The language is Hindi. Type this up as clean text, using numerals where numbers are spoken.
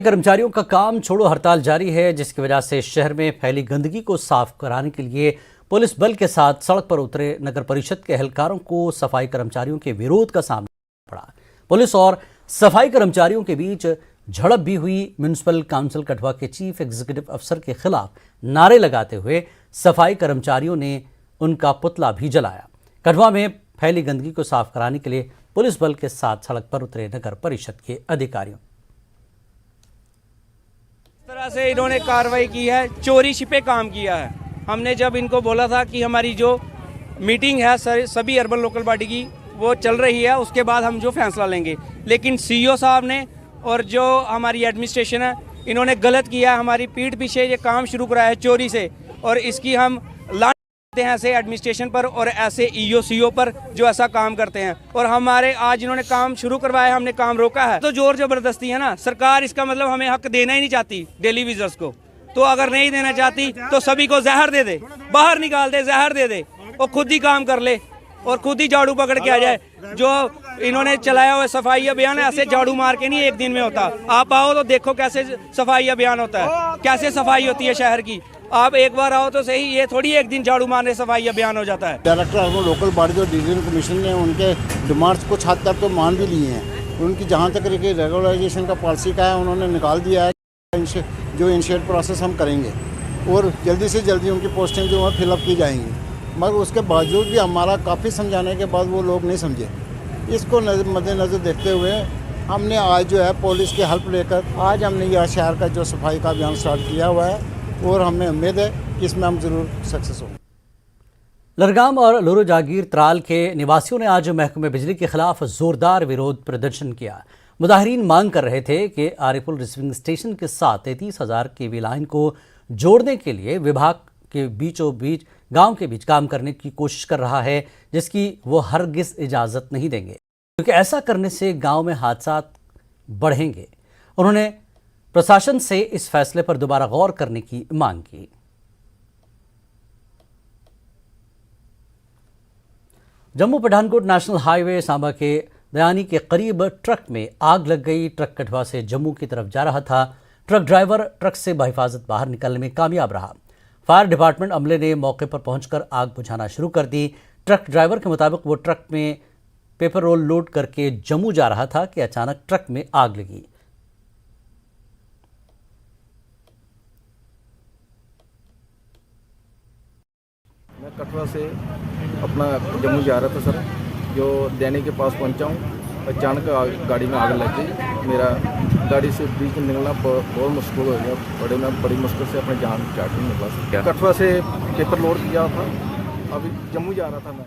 कर्मचारियों का काम छोड़ो हड़ताल जारी है, जिसकी वजह से शहर में फैली गंदगी को साफ कराने के लिए पुलिस बल के साथ सड़क पर उतरे नगर परिषद के एहलकारों को सफाई कर्मचारियों के विरोध का सामना पड़ा। पुलिस और सफाई कर्मचारियों के बीच झड़प भी हुई। म्युनिसिपल काउंसिल कठवा के चीफ एग्जीक्यूटिव अफसर के खिलाफ नारे लगाते हुए सफाई कर्मचारियों ने उनका पुतला भी जलाया। कठवा में फैली गंदगी को साफ कराने के लिए पुलिस बल के साथ सड़क पर उतरे नगर परिषद के अधिकारियों। तरह से इन्होंने कार्रवाई की है, चोरी छिपे काम किया है। हमने जब इनको बोला था कि हमारी जो मीटिंग है सभी अर्बन लोकल बॉडी की वो चल रही है, उसके बाद हम जो फैसला लेंगे, लेकिन सीईओ साहब ने और जो हमारी एडमिनिस्ट्रेशन है इन्होंने गलत किया। हमारी पीठ पीछे ये काम शुरू कराया है चोरी से, और इसकी हम लांछन करते हैं ऐसे एडमिनिस्ट्रेशन पर और ऐसे ईओ सीईओ पर जो ऐसा काम करते हैं। और हमारे आज इन्होंने काम शुरू करवाया, हमने काम रोका है तो जोर जबरदस्ती है ना। सरकार इसका मतलब हमें हक देना ही नहीं चाहती डेली विजर्स को, तो अगर नहीं देना चाहती तो सभी को जहर दे दे, बाहर निकाल दे, जहर दे दे और खुद ही काम कर ले और खुद ही झाड़ू पकड़ के आ जाए। जो इन्होंने चलाया हुआ सफाई अभियान ऐसे झाड़ू मार के नहीं एक दिन में होता। आप आओ तो देखो कैसे सफाई अभियान होता है, कैसे सफाई होती है शहर की। आप एक बार आओ तो सही, ये थोड़ी एक दिन झाड़ू मारने सफाई अभियान हो जाता है। डायरेक्टर अर्बन लोकल बॉडी और डिवीजन कमीशन ने उनके डिमांड्स कुछ हद तक तो मान भी लिए हैं। उनकी जहाँ तक रेगुलराइजेशन का पॉलिसी का है उन्होंने निकाल दिया है। जो इनिशिएट प्रोसेस हम करेंगे और जल्दी से जल्दी उनकी पोस्टें जो है फिलअप की जाएंगी, मगर उसके बावजूद भी हमारा काफ़ी समझाने के बाद वो लोग नहीं समझे। इसको मद्देनज़र देखते हुए हमने आज जो है पुलिस की हेल्प लेकर आज हमने यह शहर का जो सफाई का अभियान स्टार्ट किया हुआ है और हमें उम्मीद है कि इसमें हम ज़रूर सक्सेस होंगे। लरगाम और लोरो जागीर त्राल के निवासियों ने आज महकमे बिजली के खिलाफ जोरदार विरोध प्रदर्शन किया। मुजाहिरीन मांग कर रहे थे कि आरिपुल रिसीविंग स्टेशन के साथ 33,000 केवी लाइन को जोड़ने के लिए विभाग के बीचों बीच गांव के बीच काम करने की कोशिश कर रहा है, जिसकी वो हरगिज इजाज़त नहीं देंगे, क्योंकि ऐसा करने से गांव में हादसा बढ़ेंगे। उन्होंने प्रशासन से इस फैसले पर दोबारा गौर करने की मांग की। जम्मू पठानकोट नेशनल हाईवे सांबा के दयानी के करीब ट्रक में आग लग गई। ट्रक कठवा से जम्मू की तरफ जा रहा था। ट्रक ड्राइवर ट्रक से बहिफाजत बाहर निकलने में कामयाब रहा। फायर डिपार्टमेंट अमले ने मौके पर पहुंचकर आग बुझाना शुरू कर दी। ट्रक ड्राइवर के मुताबिक वो ट्रक में पेपर रोल लोड करके जम्मू जा रहा था कि अचानक ट्रक में आग लगी। मैं कटरा से अपना जम्मू जा रहा था सर, जो दैनी के पास पहुंचा हूँ, अचानक गाड़ी में आग लग गई। मेरा गाड़ी से बीच में निकलना बहुत मुश्किल हो गया। मैं बड़ी मुश्किल से अपने जान चाट निकला। कटरा से पेपर लोड किया था, अभी जम्मू जा रहा था मैं।